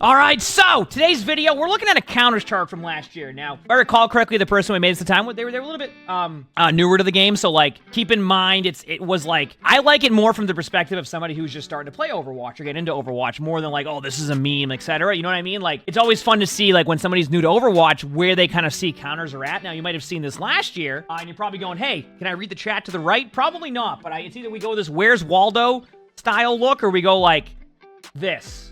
All right, so today's video, we're looking at a counters chart from last year. Now, if I recall correctly, the person we made this at the time, they were a little bit newer to the game, so like keep in mind it was like I like it more from the perspective of somebody who's just starting to play Overwatch or get into Overwatch more than like, oh, this is a meme, etc. You know what I mean? Like it's always fun to see like when somebody's new to Overwatch where they kind of see counters are at. Now you might have seen this last year, and you're probably going, hey, can I read the chat to the right? Probably not, but it's either we go this Where's Waldo style look or we go like this.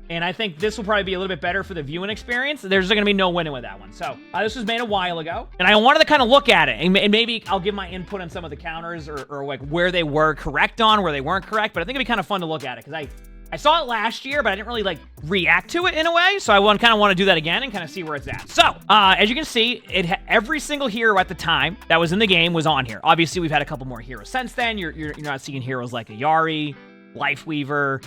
And I think this will probably be a little bit better for the viewing experience. There's going to be no winning with that one. So this was made a while ago. And I wanted to kind of look at it. And maybe I'll give my input on some of the counters or like where they were correct on, where they weren't correct. But I think it'd be kind of fun to look at it. Because I saw it last year, but I didn't really like react to it in a way. So I kind of want to do that again and kind of see where it's at. So as you can see, every single hero at the time that was in the game was on here. Obviously, we've had a couple more heroes since then. You're not seeing heroes like a Yari, Lifeweaver,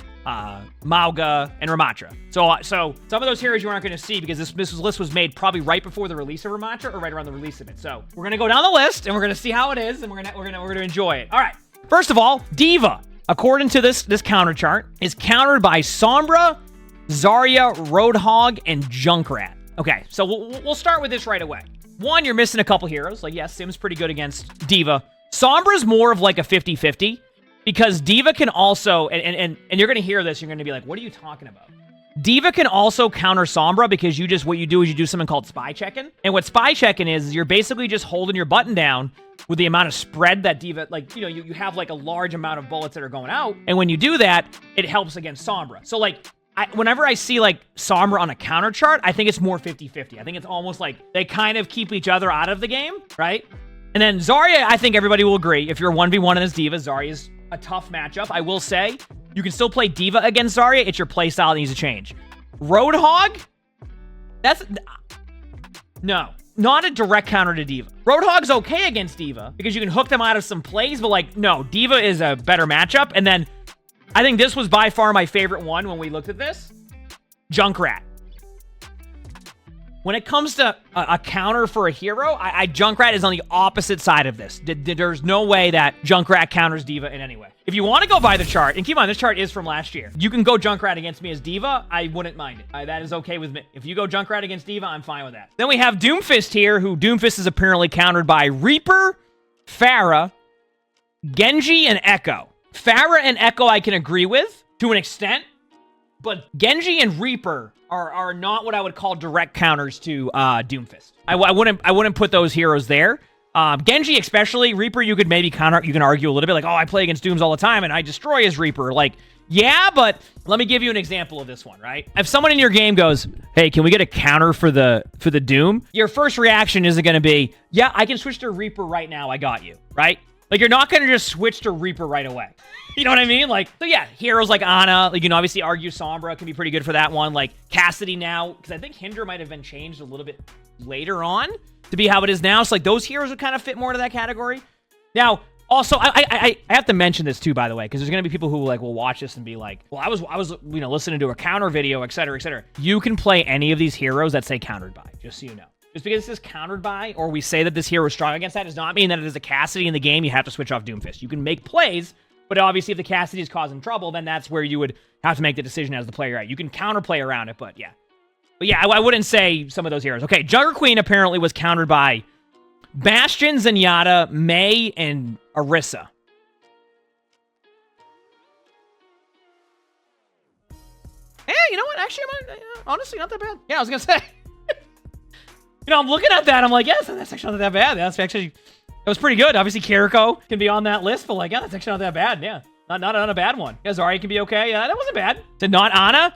Mauga, and Ramatra. So some of those heroes you aren't going to see because this list was made probably right before the release of Ramatra or right around the release of it. So we're going to go down the list and we're going to see how it is and we're going to enjoy it. All right. First of all, D.Va, according to this counter chart, is countered by Sombra, Zarya, Roadhog, and Junkrat. Okay, so we'll start with this right away. One, you're missing a couple heroes. Like, yes, Sim's pretty good against D.Va. Sombra's more of like a 50-50. Because D.Va can also, and you're going to hear this, you're going to be like, what are you talking about? D.Va can also counter Sombra because what you do is you do something called spy checking. And what spy checking is you're basically just holding your button down with the amount of spread that D.Va, like, you know, you have like a large amount of bullets that are going out. And when you do that, it helps against Sombra. So like, whenever I see like Sombra on a counter chart, I think it's more 50-50. I think it's almost like they kind of keep each other out of the game, right? And then Zarya, I think everybody will agree. If you're 1v1 against D.Va, Zarya's a tough matchup. I will say, you can still play D.Va against Zarya. It's your playstyle that needs to change. Roadhog? No. Not a direct counter to D.Va. Roadhog's okay against D.Va because you can hook them out of some plays, but like, no, D.Va is a better matchup. And then, I think this was by far my favorite one when we looked at this. Junkrat. When it comes to a counter for a hero, Junkrat is on the opposite side of this. There's no way that Junkrat counters D.Va in any way. If you want to go by the chart, and keep in mind, this chart is from last year. You can go Junkrat against me as D.Va. I wouldn't mind it. That is okay with me. If you go Junkrat against D.Va, I'm fine with that. Then we have Doomfist here, who Doomfist is apparently countered by Reaper, Farah, Genji, and Echo. Farah and Echo I can agree with to an extent, but Genji and Reaper are not what I would call direct counters to Doomfist. I wouldn't put those heroes there. Genji especially, Reaper you could maybe counter, you can argue a little bit like, oh, I play against Dooms all the time and I destroy his Reaper. Like, yeah, but let me give you an example of this one, right? If someone in your game goes, hey, can we get a counter for the Doom? Your first reaction isn't going to be, yeah, I can switch to Reaper right now, I got you, right? Like, you're not going to just switch to Reaper right away. You know what I mean? Like, so yeah, heroes like Ana, like, you can obviously argue Sombra can be pretty good for that one. Like, Cassidy now, because I think Hinder might have been changed a little bit later on to be how it is now. So, like, those heroes would kind of fit more into that category. Now, also, I have to mention this, too, by the way, because there's going to be people who, like, will watch this and be like, well, I was you know, listening to a counter video, et cetera, et cetera. You can play any of these heroes that say countered by, just so you know. Just because this is countered by, or we say that this hero is strong against that, does not mean that it is a Cassidy in the game. You have to switch off Doomfist. You can make plays, but obviously if the Cassidy is causing trouble, then that's where you would have to make the decision as the player. Right? You can counterplay around it, but yeah. But yeah, I wouldn't say some of those heroes. Okay, Jugger Queen apparently was countered by Bastion, Zenyatta, Mei, and Orisa. Yeah, you know what? Actually, honestly, not that bad. Yeah, I was going to say. You know, I'm looking at that. I'm like, yes, that's actually not that bad. That was pretty good. Obviously, Kiriko can be on that list, but like, yeah, that's actually not that bad. Yeah, not a bad one. Yeah, Zarya can be okay. Yeah, that wasn't bad. Did not Ana?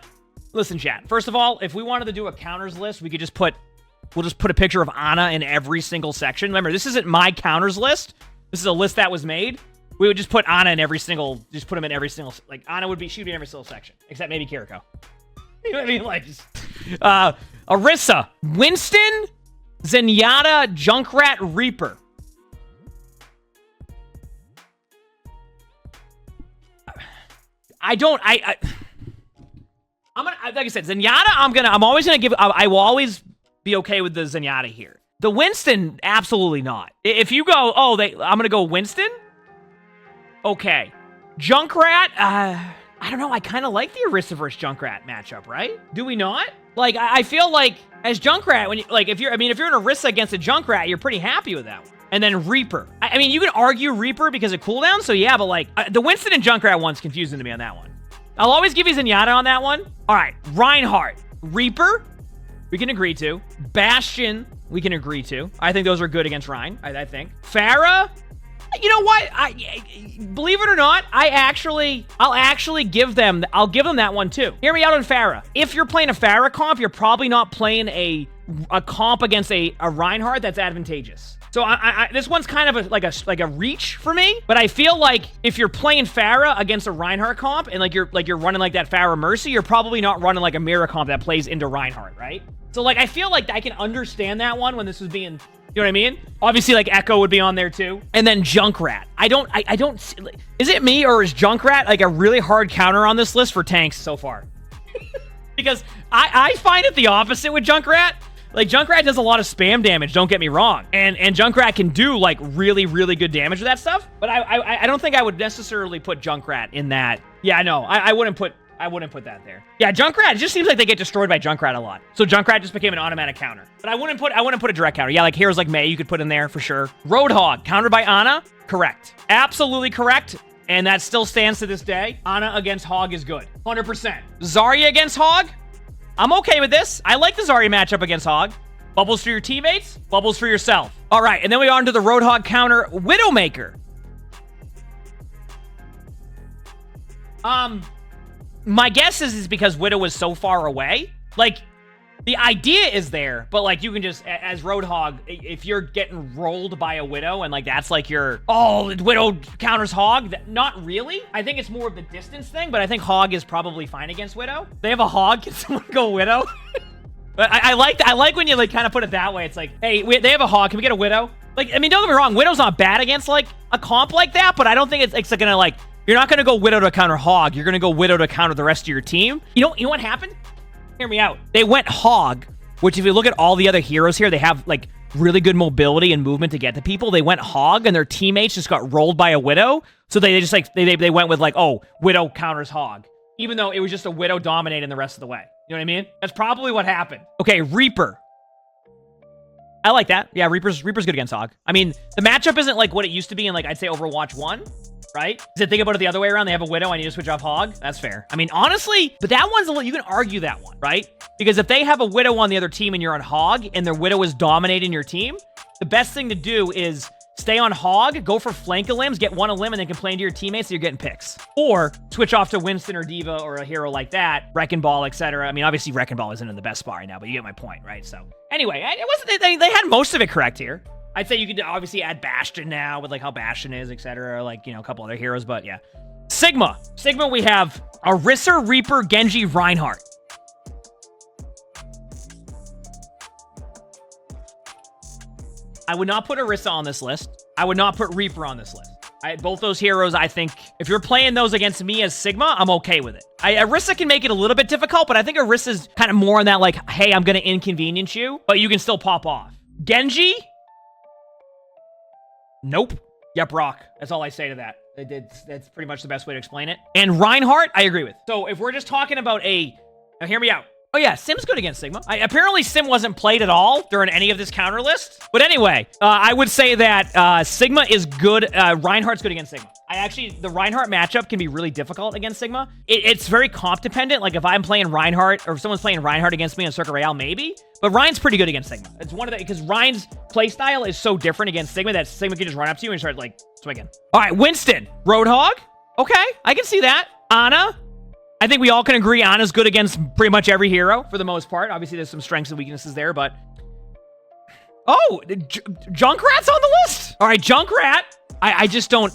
Listen, chat. First of all, if we wanted to do a counters list, we could just we'll just put a picture of Ana in every single section. Remember, this isn't my counters list. This is a list that was made. We would just put Ana in every single, just put them in every single, like, Ana would be shooting in every single section, except maybe Kiriko. You know what I mean? Like, just, Orisa, Winston, Zenyatta, Junkrat, Reaper. I'm gonna, like I said, Zenyatta, I'm always gonna give, I will always be okay with the Zenyatta here. The Winston, absolutely not. If you go, oh, I'm gonna go Winston? Okay. Junkrat, I I don't know. I kind of like the Orisa versus Junkrat matchup, right? Do we not? Like, I feel like as Junkrat, when you, like, if you're an Orisa against a Junkrat, you're pretty happy with that one. And then Reaper. I mean, you can argue Reaper because of cooldown, so yeah, but like, the Winston and Junkrat one's confusing to me on that one. I'll always give you Zenyatta on that one. All right, Reinhardt. Reaper, we can agree to. Bastion, we can agree to. I think those are good against Rein, I think. Farah, you know what? Believe it or not, I'll actually give them that one too. Hear me out on Farah. If you're playing a Farah comp, you're probably not playing a comp against a Reinhardt that's advantageous. So this one's kind of like a reach for me, but I feel like if you're playing Farah against a Reinhardt comp and like you're running like that Farah Mercy, you're probably not running like a mirror comp that plays into Reinhardt, right? So like I feel like I can understand that one when this was being, you know what I mean? Obviously like Echo would be on there too. And then Junkrat. I don't is it me or is Junkrat like a really hard counter on this list for tanks so far? Because I find it the opposite with Junkrat. Like, Junkrat does a lot of spam damage, don't get me wrong. And Junkrat can do, like, really, really good damage with that stuff. But I don't think I would necessarily put Junkrat in that. Yeah, I know. I wouldn't put that there. Yeah, Junkrat, it just seems like they get destroyed by Junkrat a lot. So Junkrat just became an automatic counter. But I wouldn't put a direct counter. Yeah, like heroes like Mei you could put in there for sure. Roadhog, countered by Ana? Correct. Absolutely correct. And that still stands to this day. Ana against Hog is good. 100%. Zarya against Hog? I'm okay with this. I like the Zarya matchup against Hog. Bubbles for your teammates, bubbles for yourself. All right, and then we are into the Roadhog counter, Widowmaker. My guess is because Widow was so far away. Like, the idea is there, but like you can just, as Roadhog, if you're getting rolled by a Widow and like that's like your, oh, Widow counters Hog, not really. I think it's more of the distance thing, but I think Hog is probably fine against Widow. They have a Hog, can someone go Widow? But I like when you like kind of put it that way. It's like, hey, they have a Hog, can we get a Widow? Like, I mean, don't get me wrong, Widow's not bad against like a comp like that, but I don't think it's gonna like, you're not gonna go Widow to counter Hog, you're gonna go Widow to counter the rest of your team. You know what happened? Hear me out. They went Hog, which if you look at all the other heroes here, they have like really good mobility and movement to get to people. They went Hog and their teammates just got rolled by a Widow. So they just like, they went with like, oh, Widow counters Hog. Even though it was just a Widow dominating the rest of the way. You know what I mean? That's probably what happened. Okay, Reaper. I like that. Yeah, Reaper's good against Hog. I mean, the matchup isn't like what it used to be in like, I'd say Overwatch 1. Right? Because think about it the other way around. They have a Widow. I need to switch off Hog. That's fair. I mean, honestly, but that one's a little, you can argue that one, right? Because if they have a Widow on the other team and you're on Hog and their Widow is dominating your team, the best thing to do is stay on Hog, go for flank limbs, get one limb, and then complain to your teammates that you're getting picks. Or switch off to Winston or Diva or a hero like that, Wrecking Ball, etc. I mean, obviously, Wrecking Ball isn't in the best spot right now, but you get my point, right? So, anyway, it wasn't. They had most of it correct here. I'd say you could obviously add Bastion now with like how Bastion is, etc. Like, you know, a couple other heroes, but yeah. Sigma. Sigma, we have Orisa, Reaper, Genji, Reinhardt. I would not put Orisa on this list. I would not put Reaper on this list. Both those heroes, I think, if you're playing those against me as Sigma, I'm okay with it. Orisa can make it a little bit difficult, but I think Orisa's kind of more on that like, hey, I'm going to inconvenience you, but you can still pop off. Genji? Nope. Yep, Rock. That's all I say to that. That's pretty much the best way to explain it. And Reinhardt, I agree with. So if we're just talking about now hear me out. Oh yeah, Sim's good against Sigma. Apparently Sim wasn't played at all during any of this counter list. But anyway, I would say that Sigma is good. Reinhardt's good against Sigma. The Reinhardt matchup can be really difficult against Sigma. It's very comp dependent. Like if I'm playing Reinhardt or if someone's playing Reinhardt against me in Circuit Royale, maybe. But Ryan's pretty good against Sigma. It's one of the, because Ryan's playstyle is so different against Sigma that Sigma can just run up to you and start like swinging. All right, Winston, Roadhog. Okay, I can see that. Ana. I think we all can agree Ana's good against pretty much every hero for the most part. Obviously, there's some strengths and weaknesses there, but... Oh, Junkrat's on the list! All right, Junkrat. I just don't...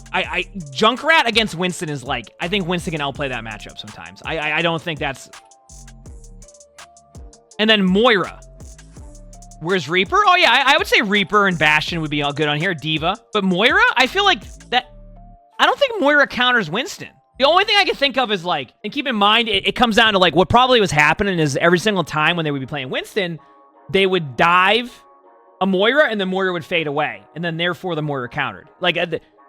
Junkrat against Winston is like... I think Winston can outplay that matchup sometimes. I don't think that's... And then Moira. Where's Reaper? Oh, yeah, I would say Reaper and Bastion would be all good on here. Diva. But Moira, I feel like that... I don't think Moira counters Winston. The only thing I can think of is like, and keep in mind, it comes down to like, what probably was happening is every single time when they would be playing Winston, they would dive a Moira and then Moira would fade away. And then therefore the Moira countered. Like,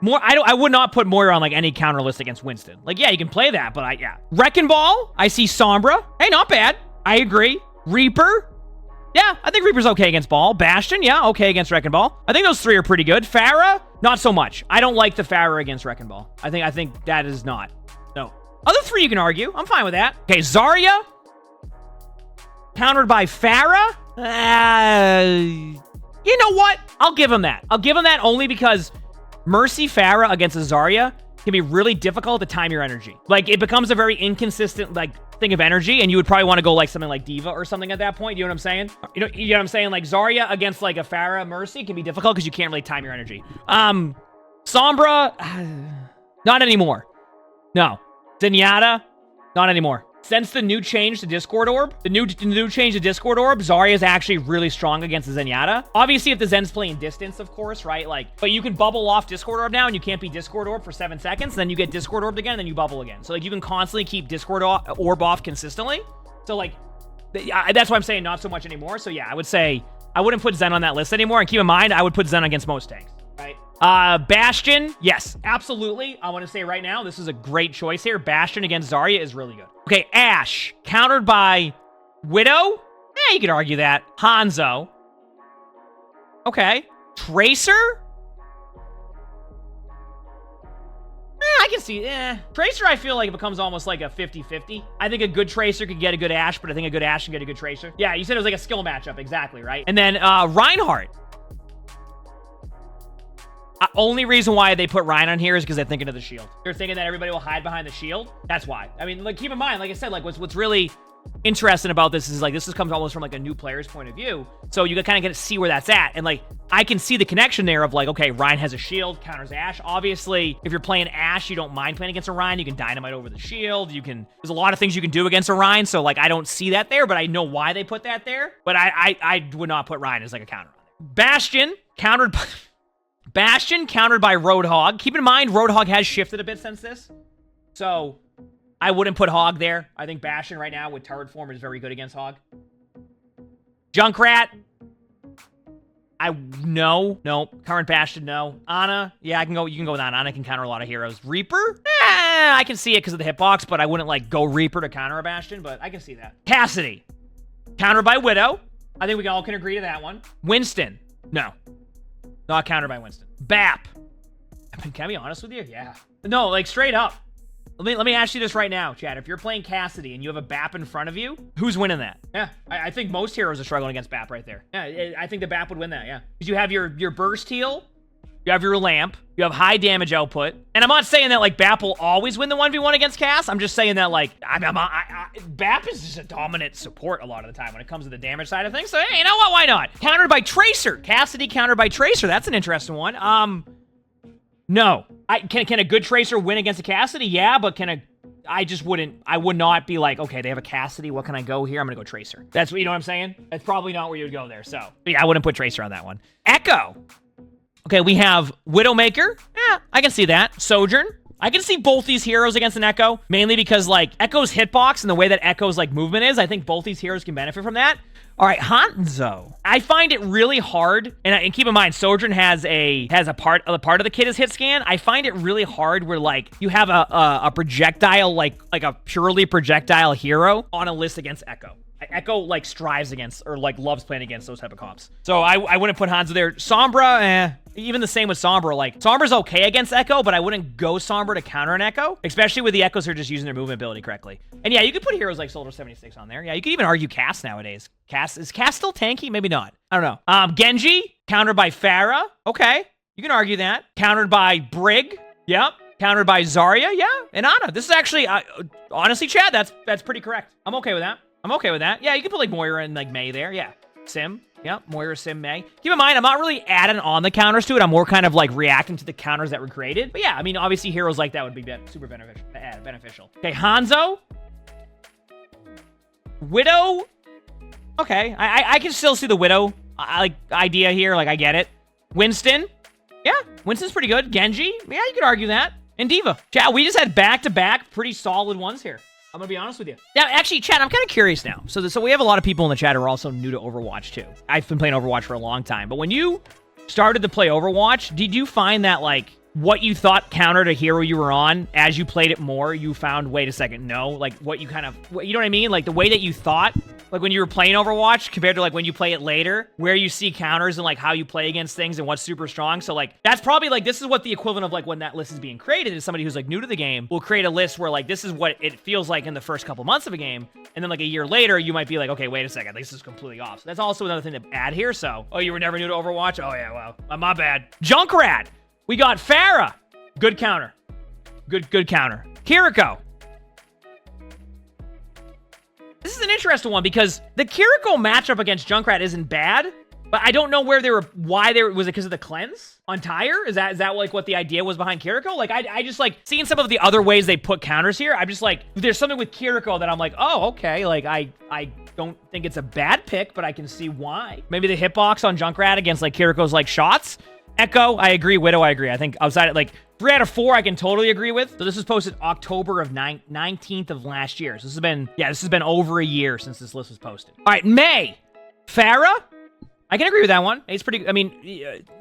I would not put Moira on like any counter list against Winston. Like, yeah, you can play that, but yeah. Wrecking Ball, I see Sombra. Hey, not bad. I agree. Reaper. Yeah, I think Reaper's okay against Ball. Bastion, yeah, okay against Wrecking Ball. I think those three are pretty good. Farah, not so much. I don't like the Farah against Wrecking Ball. I think that is not. No. Other three you can argue. I'm fine with that. Okay, Zarya. Countered by Farah. You know what? I'll give him that. I'll give him that only because Mercy Farah against a Zarya can be really difficult to time your energy. Like, it becomes a very inconsistent, like, thing of energy, and you would probably want to go, like, something like Diva or something at that point. You know what I'm saying? You know what I'm saying? Like, Zarya against, like, a Farah Mercy can be difficult because you can't really time your energy. Sombra, not anymore. No. Zenyatta, not anymore. Since the new change to Discord Orb, the new change to Discord Orb, Zarya is actually really strong against the Zenyatta. Obviously, if the Zen's playing distance, of course, right? Like, but you can bubble off Discord Orb now, and you can't be Discord Orb for 7 seconds, then you get Discord Orbed again, and then you bubble again. So, like, you can constantly keep Discord Orb off consistently. So, like, that's why I'm saying not so much anymore. So, yeah, I would say I wouldn't put Zen on that list anymore. And keep in mind, I would put Zen against most tanks, right? Bastion, yes, absolutely. I want to say right now, this is a great choice here. Bastion against Zarya is really good. Okay, Ashe, countered by Widow. You could argue that. Hanzo. Okay. Tracer? I can see, Tracer, I feel like it becomes almost like a 50-50. I think a good Tracer could get a good Ashe, but I think a good Ashe can get a good Tracer. Yeah, you said it was like a skill matchup, exactly, right? And then, Reinhardt. Only reason why they put Ryan on here is because they're thinking of the shield. They're thinking that everybody will hide behind the shield. That's why. I mean, like, keep in mind, like I said, like, what's really interesting about this is, like, this comes almost from, like, a new player's point of view. So you kind of get to see where that's at. And, like, I can see the connection there of, like, okay, Ryan has a shield, counters Ashe. Obviously, if you're playing Ashe, you don't mind playing against a Ryan. You can dynamite over the shield. There's a lot of things you can do against a Ryan. So, like, I don't see that there, but I know why they put that there. But I would not put Ryan as, like, a counter on it. Bastion, countered by Roadhog. Keep in mind, Roadhog has shifted a bit since this. So, I wouldn't put Hog there. I think Bastion right now with turret form is very good against Hog. Junkrat. No. Current Bastion, no. Ana, yeah, you can go with Ana. Ana can counter a lot of heroes. Reaper? I can see it because of the hitbox, but I wouldn't, like, go Reaper to counter a Bastion, but I can see that. Cassidy. Countered by Widow. I think we all can agree to that one. Winston. No. Not countered by Winston. Bap. Can I be honest with you? Yeah. No, like, straight up. Let me ask you this right now, Chad. If you're playing Cassidy and you have a Bap in front of you, who's winning that? Yeah, I think most heroes are struggling against Bap right there. Yeah, I think the Bap would win that, yeah. Because you have your burst heal, you have your lamp, you have high damage output. And I'm not saying that, like, Bap will always win the 1v1 against Cass. I'm just saying that, like, Bap is just a dominant support a lot of the time when it comes to the damage side of things. So, hey, you know what? Why not? Countered by Tracer. Cassidy countered by Tracer. That's an interesting one. No. Can a good Tracer win against a Cassidy? Yeah, but I would not be like, okay, they have a Cassidy. What can I go here? I'm going to go Tracer. That's what, you know what I'm saying? That's probably not where you would go there. So, yeah, I wouldn't put Tracer on that one. Echo. Okay, we have Widowmaker. Yeah, I can see that. Sojourn. I can see both these heroes against an Echo, mainly because, like, Echo's hitbox and the way that Echo's, like, movement is, I think both these heroes can benefit from that. All right, Hanzo. I find it really hard, and keep in mind, Sojourn has a part of the kit is hit scan. I find it really hard where, like, you have a projectile, like a purely projectile hero on a list against Echo. Echo, like, strives against, or, like, loves playing against those type of comps. So I wouldn't put Hanzo there. Sombra, even the same with Sombra. Like, Sombra's okay against Echo, but I wouldn't go Sombra to counter an Echo, especially with the Echoes who are just using their movement ability correctly. And yeah, you could put heroes like Soldier 76 on there. Yeah, you could even argue Cass nowadays. Is Cass still tanky? Maybe not. I don't know. Genji, countered by Farah. Okay, you can argue that. Countered by Brig. Yep. Countered by Zarya. Yeah, and Ana. This is actually, honestly, Chad, that's pretty correct. I'm okay with that. Yeah, you can put, like, Moira and, like, Mei there. Yeah. Sim. Yeah, Moira, Sim, Mei. Keep in mind, I'm not really adding on the counters to it. I'm more kind of, like, reacting to the counters that were created. But yeah, I mean, obviously, heroes like that would be super beneficial. Okay, Hanzo. Widow. Okay, I can still see the Widow, idea here. Like, I get it. Winston. Yeah, Winston's pretty good. Genji. Yeah, you could argue that. And Diva. Chat, we just had back-to-back pretty solid ones here. I'm gonna be honest with you. Now, actually, chat, I'm kind of curious now. So we have a lot of people in the chat who are also new to Overwatch, too. I've been playing Overwatch for a long time. But when you started to play Overwatch, did you find that, like, what you thought countered a hero you were on, as you played it more, you found, wait a second, no. Like, what you kind of, you know what I mean? Like, the way that you thought, like, when you were playing Overwatch compared to, like, when you play it later, where you see counters and, like, how you play against things and what's super strong. So, like, that's probably, like, this is what the equivalent of, like, when that list is being created is somebody who's, like, new to the game will create a list where, like, this is what it feels like in the first couple months of a game. And then, like, a year later, you might be like, okay, wait a second, this is completely off. So that's also another thing to add here. So, oh, you were never new to Overwatch? Oh, yeah, well, my bad. Junkrat! We got Farah. Good counter. Good counter. Kiriko. This is an interesting one because the Kiriko matchup against Junkrat isn't bad, but I don't know where they were, was it because of the cleanse on Tyre? Is that like what the idea was behind Kiriko? Like, I just like seeing some of the other ways they put counters here. I'm just like, there's something with Kiriko that I'm like, oh, okay. Like, I don't think it's a bad pick, but I can see why. Maybe the hitbox on Junkrat against like Kiriko's like shots. Echo, I agree. Widow, I agree. I think outside of like 3 out of 4, I can totally agree with. So this was posted October of 19th of last year. So this has been over a year since this list was posted. All right, May. Farah? I can agree with that one. It's pretty, I mean,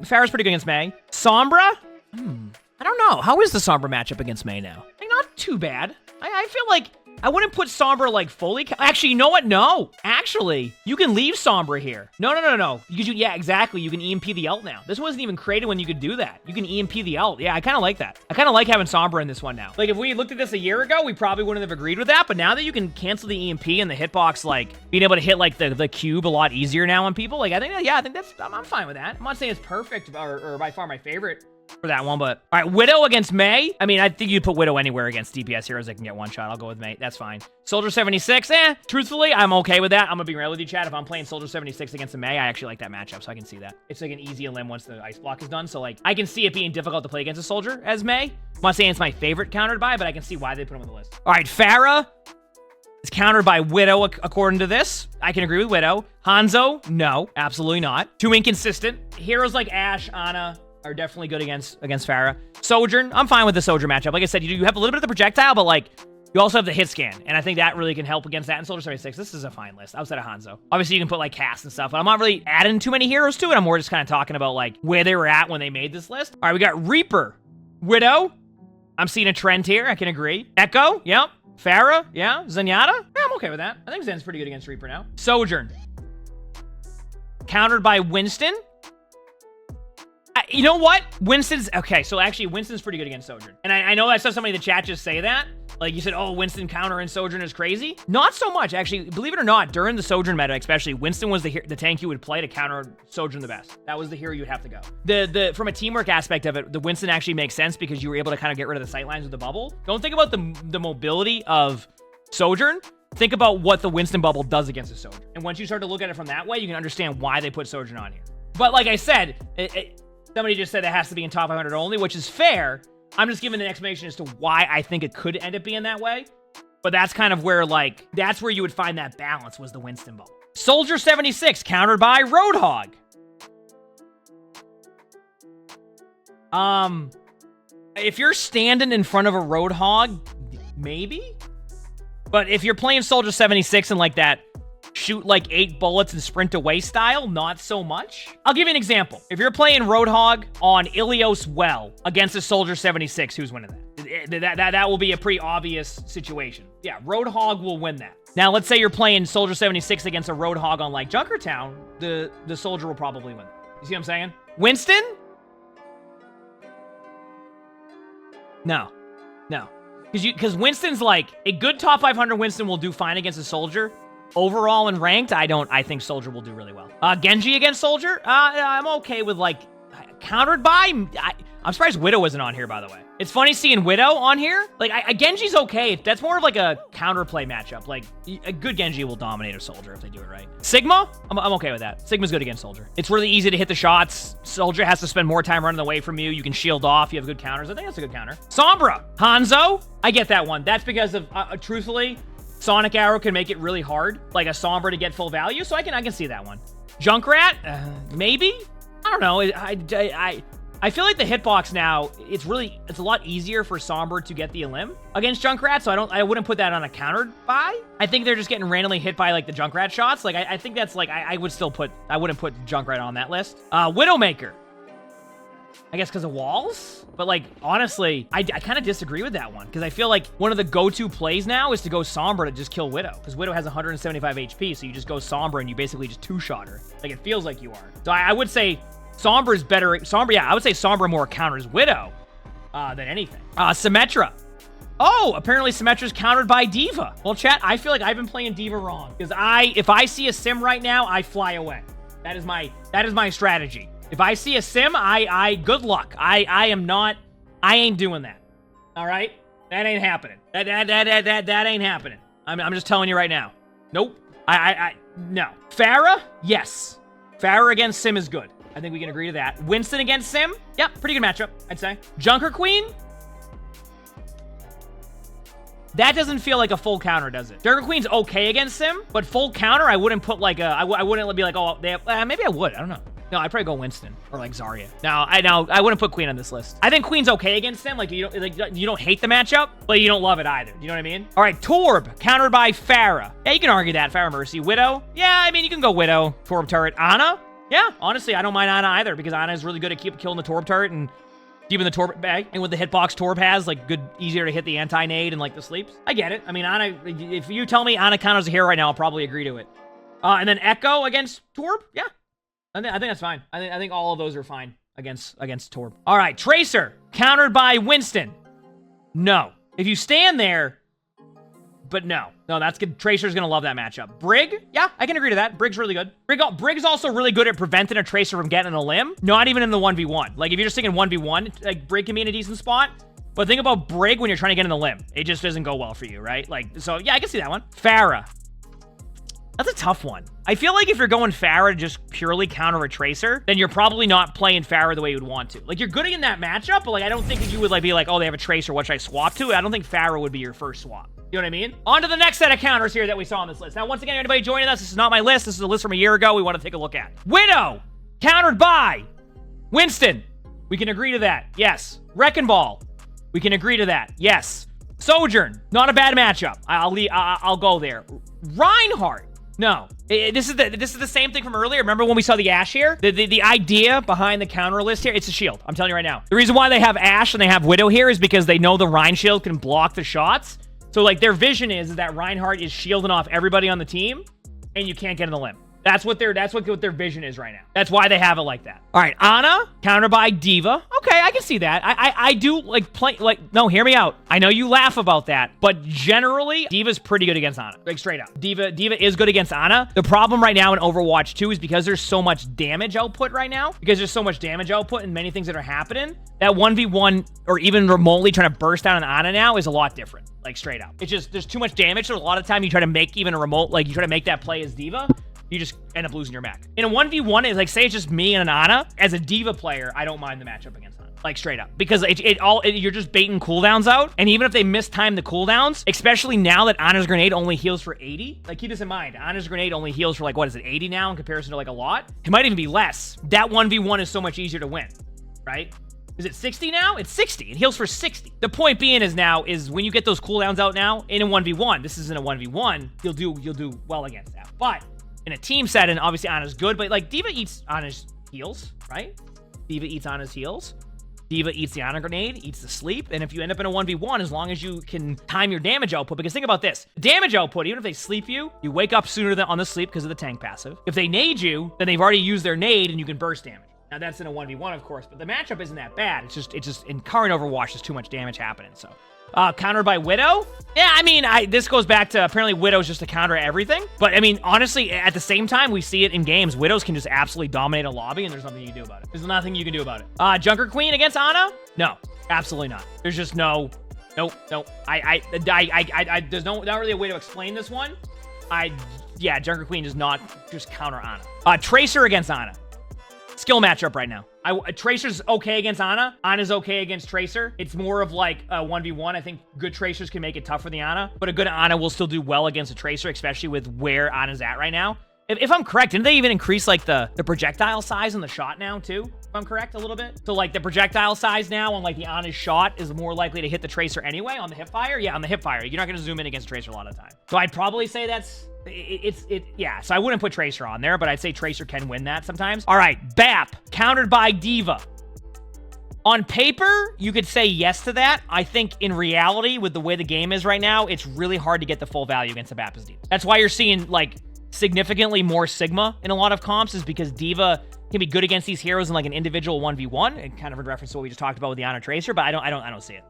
Farah's pretty good against May. Sombra? I don't know. How is the Sombra matchup against May now? Like, not too bad. I feel like I wouldn't put Sombra like fully. Actually, you know what? No. Actually, you can leave Sombra here. No. Because yeah, exactly. You can EMP the ult now. This wasn't even created when you could do that. You can EMP the ult. Yeah, I kind of like that. I kind of like having Sombra in this one now. Like, if we looked at this a year ago, we probably wouldn't have agreed with that. But now that you can cancel the EMP and the hitbox, like, being able to hit, like, the cube a lot easier now on people, like, I think that's, I'm fine with that. I'm not saying it's perfect or by far my favorite for that one, but all right, Widow against May. I mean, I think you'd put Widow anywhere against DPS heroes that can get one shot. I'll go with May. That's fine. Soldier 76, truthfully, I'm okay with that. I'm gonna be real with you, chat. If I'm playing Soldier 76 against a May, I actually like that matchup, so I can see that. It's like an easy elim once the ice block is done, so like, I can see it being difficult to play against a Soldier as May. I'm not saying it's my favorite countered by, but I can see why they put him on the list. All right, Farah is countered by Widow, according to this. I can agree with Widow. Hanzo, no, absolutely not. Too inconsistent. Heroes like Ashe, Ana, are definitely good against Farah. Sojourn, I'm fine with the Sojourn matchup. Like I said, you have a little bit of the projectile, but like, you also have the hit scan, and I think that really can help against that in Soldier 76. This is a fine list, outside of Hanzo. Obviously, you can put like cast and stuff, but I'm not really adding too many heroes to it. I'm more just kind of talking about like where they were at when they made this list. All right, we got Reaper. Widow, I'm seeing a trend here, I can agree. Echo, yep. Farah, yeah. Zenyatta, yeah, I'm okay with that. I think Zen's pretty good against Reaper now. Sojourn. Countered by Winston. You know what? Winston's... Okay, so actually, Winston's pretty good against Sojourn. And I know I saw somebody in the chat just say that. Like, you said, oh, Winston counter and Sojourn is crazy. Not so much, actually. Believe it or not, during the Sojourn meta, especially, Winston was the tank you would play to counter Sojourn the best. That was the hero you would have to go. From a teamwork aspect of it, the Winston actually makes sense because you were able to kind of get rid of the sightlines with the bubble. Don't think about the mobility of Sojourn. Think about what the Winston bubble does against a Sojourn. And once you start to look at it from that way, you can understand why they put Sojourn on here. But like I said, somebody just said it has to be in top 500 only, which is fair. I'm just giving an explanation as to why I think it could end up being that way. But that's kind of where, like, that's where you would find that balance was the Winston bubble. Soldier 76, countered by Roadhog. If you're standing in front of a Roadhog, maybe? But if you're playing Soldier 76 and like that, shoot like 8 bullets and sprint away style, not so much. I'll give you an example. If you're playing Roadhog on Ilios Well against a Soldier 76, who's winning that? That will be a pretty obvious situation. Yeah, Roadhog will win that. Now, let's say you're playing Soldier 76 against a Roadhog on like Junkertown, the Soldier will probably win. You see what I'm saying? Winston? No. Because Winston's like, a good top 500 Winston will do fine against a Soldier. Overall and ranked, I think Soldier will do really well. Genji against Soldier? I'm okay with, like, countered by... I'm surprised Widow isn't on here, by the way. It's funny seeing Widow on here. Like, Genji's okay. That's more of, like, a counterplay matchup. Like, a good Genji will dominate a Soldier if they do it right. Sigma? I'm okay with that. Sigma's good against Soldier. It's really easy to hit the shots. Soldier has to spend more time running away from you. You can shield off. You have good counters. I think that's a good counter. Sombra. Hanzo? I get that one. That's because of, truthfully... Sonic Arrow can make it really hard, like a Sombra to get full value, so I can see that one. Junkrat, maybe? I don't know. I feel like the hitbox now, it's a lot easier for Sombra to get the elim against Junkrat, so I wouldn't put that on a countered buy. I think they're just getting randomly hit by like the Junkrat shots. Like I think that's like I wouldn't put Junkrat on that list. Widowmaker. I guess because of walls? But, like, honestly, I kind of disagree with that one. Because I feel like one of the go-to plays now is to go Sombra to just kill Widow. Because Widow has 175 HP, so you just go Sombra and you basically just two-shot her. Like, it feels like you are. So I would say Sombra is better. Sombra, yeah, I would say Sombra more counters Widow than anything. Symmetra. Oh, apparently Symmetra's countered by D.Va. Well, chat, I feel like I've been playing D.Va wrong. Because if I see a sim right now, I fly away. That is my strategy. If I see a sim, good luck. I ain't doing that. All right? That ain't happening. That ain't happening. I'm just telling you right now. Nope. No. Farah? Yes. Farah against sim is good. I think we can agree to that. Winston against sim? Yep, pretty good matchup, I'd say. Junker Queen? That doesn't feel like a full counter, does it? Junker Queen's okay against sim, but full counter, I wouldn't put like I wouldn't be like, oh, they have, maybe I would. I don't know. No, I'd probably go Winston or like Zarya. No, I wouldn't put Queen on this list. I think Queen's okay against him. Like you don't hate the matchup, but you don't love it either. You know what I mean? All right, Torb countered by Farah. Yeah, you can argue that. Farah Mercy. Widow. Yeah, I mean you can go Widow. Torb turret. Ana. Yeah, honestly, I don't mind Ana either because Ana is really good at killing the Torb turret and keeping the Torb bag. And with the hitbox Torb has, like good, easier to hit the anti-nade and like the sleeps. I get it. I mean, Ana. If you tell me Ana counters a hero right now, I'll probably agree to it. And then Echo against Torb. Yeah. I think that's fine. I think all of those are fine against Torb. All right, Tracer countered by Winston. No. If you stand there, but no, that's good. Tracer's gonna love that matchup. Brig, yeah, I can agree to that. Brig's really good. Brig's also really good at preventing a Tracer from getting a limb. Not even in the 1v1. Like if you're just thinking 1v1, like Brig can be in a decent spot. But think about Brig when you're trying to get in the limb. It just doesn't go well for you, right? Like, so yeah, I can see that one. Farah. That's a tough one. I feel like if you're going Farah to just purely counter a Tracer, then you're probably not playing Farah the way you would want to. Like, you're good in that matchup, but like, I don't think that you would like be like, oh, they have a Tracer, what should I swap to? I don't think Farah would be your first swap. You know what I mean? On to the next set of counters here that we saw on this list. Now, once again, anybody joining us, this is not my list. This is a list from a year ago we want to take a look at. Widow, countered by Winston. We can agree to that. Yes. Wrecking Ball. We can agree to that. Yes. Sojourn, not a bad matchup. I'll go there. Reinhardt. No, this is the same thing from earlier. Remember when we saw the Ashe here? The idea behind the counter list here, it's a shield. I'm telling you right now. The reason why they have Ashe and they have Widow here is because they know the Rein shield can block the shots. So like their vision is that Reinhardt is shielding off everybody on the team and you can't get in the limb. That's what their vision is right now. That's why they have it like that. All right, Ana, countered by D.Va. Okay, I can see that. I do like play, like, no, hear me out. I know you laugh about that, but generally, D.Va's pretty good against Ana. Like, straight up. D.Va is good against Ana. The problem right now in Overwatch 2 is because there's so much damage output right now, because there's so much damage output and many things that are happening, that 1v1 or even remotely trying to burst down an Ana now is a lot different. Like, straight up. It's just, there's too much damage, so a lot of time you try to make even a remote, like, you try to make that play as D.Va, you just end up losing your mech. In a 1v1, it's like, say it's just me and an Ana. As a D.Va player, I don't mind the matchup against Ana. Like, straight up. Because you're just baiting cooldowns out. And even if they mistime the cooldowns, especially now that Ana's grenade only heals for 80. Like, keep this in mind. Ana's grenade only heals for, like, what is it, 80 now in comparison to, like, a lot? It might even be less. That 1v1 is so much easier to win, right? Is it 60 now? It's 60. It heals for 60. The point being is when you get those cooldowns out now in a 1v1, this isn't a 1v1, you'll do well against that. But in a team setting, obviously Ana's good, but like D.Va eats Ana's heals, right? D.Va eats Ana's heals. D.Va eats the Ana grenade, eats the sleep, and if you end up in a 1v1, as long as you can time your damage output, because think about this, damage output, even if they sleep you, you wake up sooner than on the sleep because of the tank passive. If they nade you, then they've already used their nade and you can burst damage. Now that's in a 1v1, of course, but the matchup isn't that bad. It's just in current Overwatch, there's too much damage happening, so. Countered by Widow? Yeah, I mean, this goes back to apparently Widow's just a counter everything. But, I mean, honestly, at the same time, we see it in games. Widows can just absolutely dominate a lobby, and there's nothing you can do about it. There's nothing you can do about it. Junker Queen against Ana? No, absolutely not. There's just no. Nope. There's not really a way to explain this one. Yeah, Junker Queen does not just counter Ana. Tracer against Ana. Skill matchup right now. Tracer's okay against Ana. Ana's okay against Tracer. It's more of like a 1v1. I think good Tracers can make it tough for the Ana, but a good Ana will still do well against a Tracer, especially with where Ana's at right now. If I'm correct, didn't they even increase like the projectile size in the shot now too? If I'm correct a little bit. So like the projectile size now on like the Ana's shot is more likely to hit the Tracer anyway on the hipfire. Yeah, on the hipfire. You're not going to zoom in against Tracer a lot of the time. So I'd probably say yeah, so I wouldn't put Tracer on there, but I'd say Tracer can win that sometimes. All right, BAP, countered by D.Va. On paper, you could say yes to that. I think in reality, with the way the game is right now, it's really hard to get the full value against the Bappa's D.Va. That's why you're seeing, like, significantly more Sigma in a lot of comps, is because D.Va can be good against these heroes in, like, an individual 1v1, and kind of in reference to what we just talked about with the Honor Tracer, but I don't see it.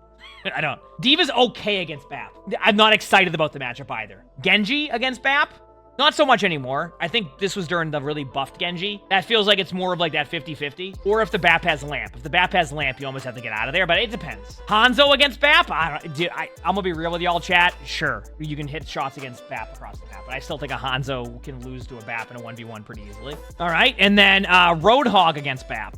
I don't. D.Va's okay against Bap. I'm not excited about the matchup either. Genji against Bap? Not so much anymore. I think this was during the really buffed Genji. That feels like it's more of like that 50-50. Or if the Bap has Lamp. If the Bap has Lamp, you almost have to get out of there, but it depends. Hanzo against Bap? I'm gonna be real with y'all, chat. Sure, you can hit shots against Bap across the map, but I still think a Hanzo can lose to a Bap in a 1v1 pretty easily. All right, and then Roadhog against Bap.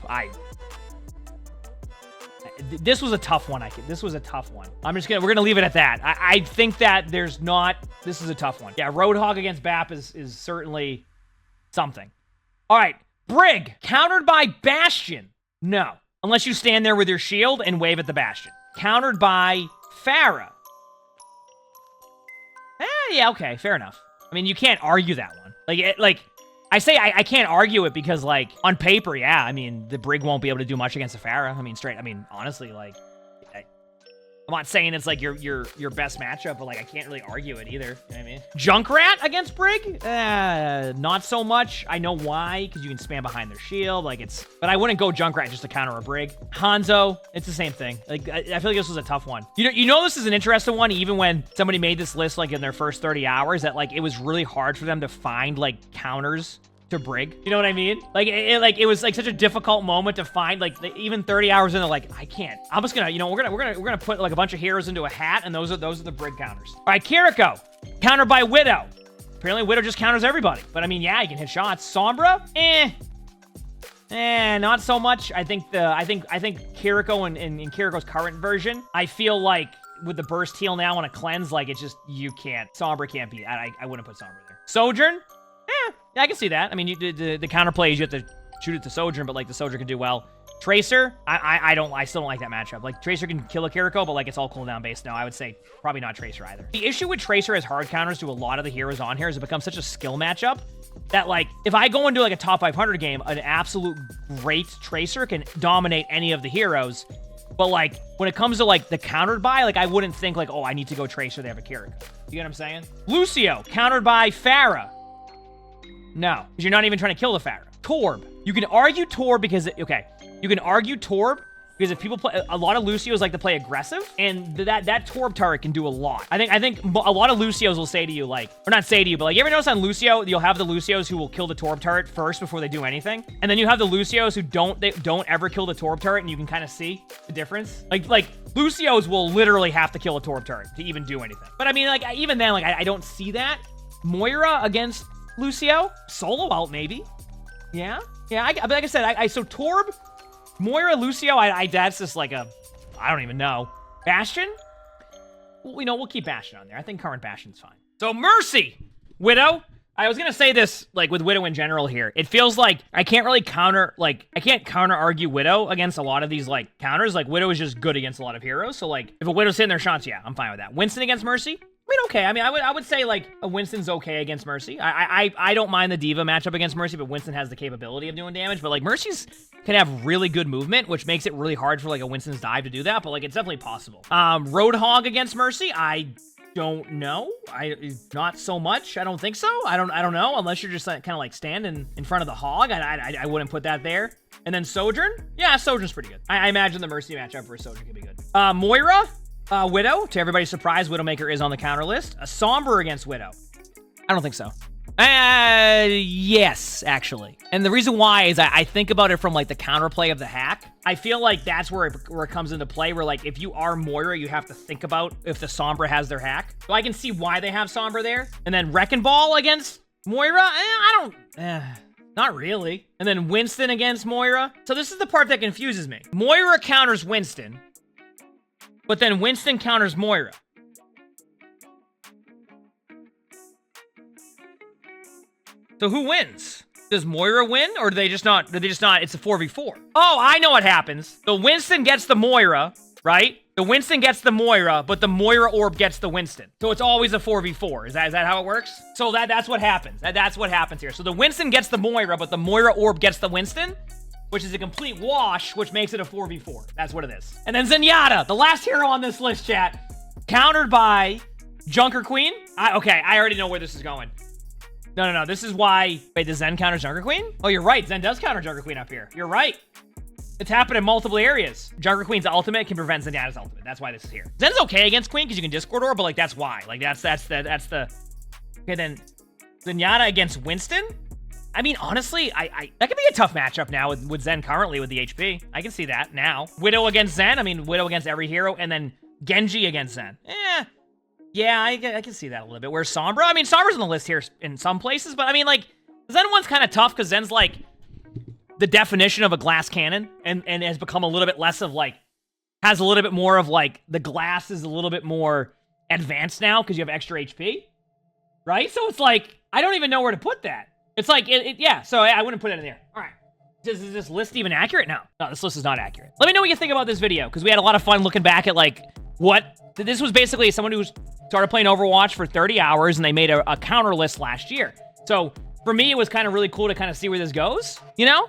This was a tough one. This was a tough one. We're gonna leave it at that. I think that there's not, this is a tough one. Yeah, Roadhog against Bap is certainly something. All right, Brig, countered by Bastion. No, unless you stand there with your shield and wave at the Bastion. Countered by Farah. Yeah, okay, fair enough. I mean, you can't argue that one. I say I can't argue it because, like, on paper, yeah, I mean, the Brig won't be able to do much against a Farah. I mean, honestly, like, I'm not saying it's, like, your best matchup, but, like, I can't really argue it either. You know what I mean? Junkrat against Brig? Not so much. I know why, because you can spam behind their shield, like, but I wouldn't go Junkrat just to counter a Brig. Hanzo, it's the same thing. Like, I feel like this was a tough one. You know this is an interesting one, even when somebody made this list, like, in their first 30 hours, that, like, it was really hard for them to find, like, counters to Brig. You know what I mean? Like, it was like such a difficult moment to find, like, even 30 hours in, they're like, I can't. I'm just gonna, you know, we're gonna put like a bunch of heroes into a hat, and those are the Brig counters. All right, Kiriko, countered by Widow. Apparently Widow just counters everybody. But I mean, yeah, you can hit shots. Sombra? Not so much. I think Kiriko in Kiriko's current version, I feel like with the burst heal now on a cleanse, like, it's just, you can't. Sombra can't beat. I wouldn't put Sombra there. Sojourn? Yeah, I can see that. I mean, the counterplay is you have to shoot it to Sojourn, but, like, the Sojourn can do well. Tracer, I still don't like that matchup. Like, Tracer can kill a Kiriko, but, like, it's all cooldown based now. I would say probably not Tracer either. The issue with Tracer as hard counters to a lot of the heroes on here is it becomes such a skill matchup that, like, if I go into, like, a top 500 game, an absolute great Tracer can dominate any of the heroes. But, like, when it comes to, like, the countered by, like, I wouldn't think, like, oh, I need to go Tracer, they have a Kiriko. You get what I'm saying? Lucio, countered by Farah. No, because you're not even trying to kill the Farah. Torb. You can argue Torb because, you can argue Torb because if people play, a lot of Lucios like to play aggressive, and that Torb turret can do a lot. I think a lot of Lucios will say to you, like, or not say to you, but, like, you ever notice on Lucio, you'll have the Lucios who will kill the Torb turret first before they do anything, and then you have the Lucios who don't ever kill the Torb turret, and you can kind of see the difference. Like Lucios will literally have to kill a Torb turret to even do anything. But I mean, like, even then, like, I don't see that. Moira against Lucio? Solo out, maybe. Yeah? Yeah, but like I said, so Torb, Moira, Lucio, that's just like I don't even know. Bastion? Well, you know, we'll keep Bastion on there. I think current Bastion's fine. So Mercy! Widow? I was gonna say this, like, with Widow in general here. It feels like I can't really I can't counter-argue Widow against a lot of these, like, counters. Like, Widow is just good against a lot of heroes. So, like, if a Widow's hitting their shots, yeah, I'm fine with that. Winston against Mercy? I mean, okay. I mean, I would say, like, a Winston's okay against Mercy. I don't mind the D.Va matchup against Mercy, but Winston has the capability of doing damage. But, like, Mercy's can have really good movement, which makes it really hard for, like, a Winston's dive to do that. But, like, it's definitely possible. Roadhog against Mercy? I don't know. Not so much. I don't think so. I don't know. Unless you're just, like, kind of, like, standing in front of the hog. I wouldn't put that there. And then Sojourn? Yeah, Sojourn's pretty good. I imagine the Mercy matchup for Sojourn could be good. Moira? Widow, to everybody's surprise, Widowmaker is on the counter list. A Sombra against Widow. I don't think so. Yes, actually. And the reason why is I think about it from, like, the counterplay of the hack. I feel like that's where it comes into play, where, like, if you are Moira, you have to think about if the Sombra has their hack. So I can see why they have Sombra there. And then Wrecking Ball against Moira? Not really. And then Winston against Moira. So this is the part that confuses me. Moira counters Winston, but then Winston counters Moira. So who wins? Does Moira win, or do they just not? It's a 4v4. Oh, I know what happens. The Winston gets the Moira, right? The Winston gets the Moira, but the Moira orb gets the Winston. So it's always a 4v4. Is that how it works? So that's what happens. That's what happens here. So the Winston gets the Moira, but the Moira orb gets the Winston. which is a complete wash, which makes it a 4v4. That's what it is. And then Zenyatta, the last hero on this list, chat, countered by Junker Queen. Okay, I already know where this is going. No. This is why... Wait, does Zen counter Junker Queen? Oh, you're right. Zen does counter Junker Queen up here. You're right. It's happened in multiple areas. Junker Queen's ultimate can prevent Zenyatta's ultimate. That's why this is here. Zen's okay against Queen because you can Discord Orb, but like that's why. Like that's the... Okay, then Zenyatta against Winston? I mean, honestly, that could be a tough matchup now with Zen currently with the HP. I can see that now. Widow against Zen. I mean, Widow against every hero, and then Genji against Zen. Yeah, I can see that a little bit. Where's Sombra? I mean, Sombra's on the list here in some places, but I mean, like, Zen one's kind of tough because Zen's, like, the definition of a glass cannon and has become a little bit less of, like, has a little bit more of, like, the glass is a little bit more advanced now because you have extra HP, right? So it's like, I don't even know where to put that. It's like, yeah, so I wouldn't put it in there. All right. Is this list even accurate? No, this list is not accurate. Let me know what you think about this video because we had a lot of fun looking back at, like, what... This was basically someone who started playing Overwatch for 30 hours, and they made a counter list last year. So for me, it was kind of really cool to kind of see where this goes, you know?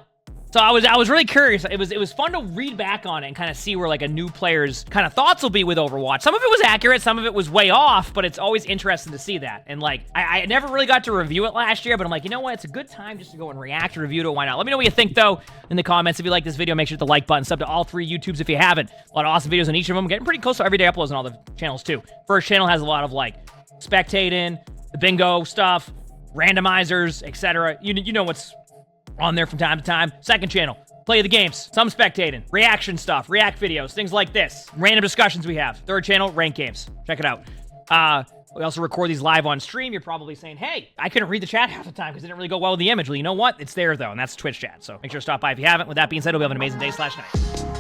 So I was really curious. It was fun to read back on it and kind of see where like a new player's kind of thoughts will be with Overwatch. Some of it was accurate, some of it was way off, but it's always interesting to see that. And like, I never really got to review it last year, but I'm like, you know what? It's a good time just to go and react and review to it. Why not? Let me know what you think though in the comments. If you like this video, make sure to hit the like button. Sub to all 3 YouTubes if you haven't. A lot of awesome videos on each of them. Getting pretty close to everyday uploads on all the channels too. First channel has a lot of like spectating, the bingo stuff, randomizers, etc. You know what's on there from time to time. Second channel, play the games, some spectating, reaction stuff, react videos, things like this, random discussions we have. Third channel, rank games. Check it out. We also record these live on stream. You're probably saying, hey, I couldn't read the chat half the time because it didn't really go well with the image. Well, you know what? It's there, though, and that's Twitch chat. So make sure to stop by if you haven't. With that being said, hope you have an amazing day / night.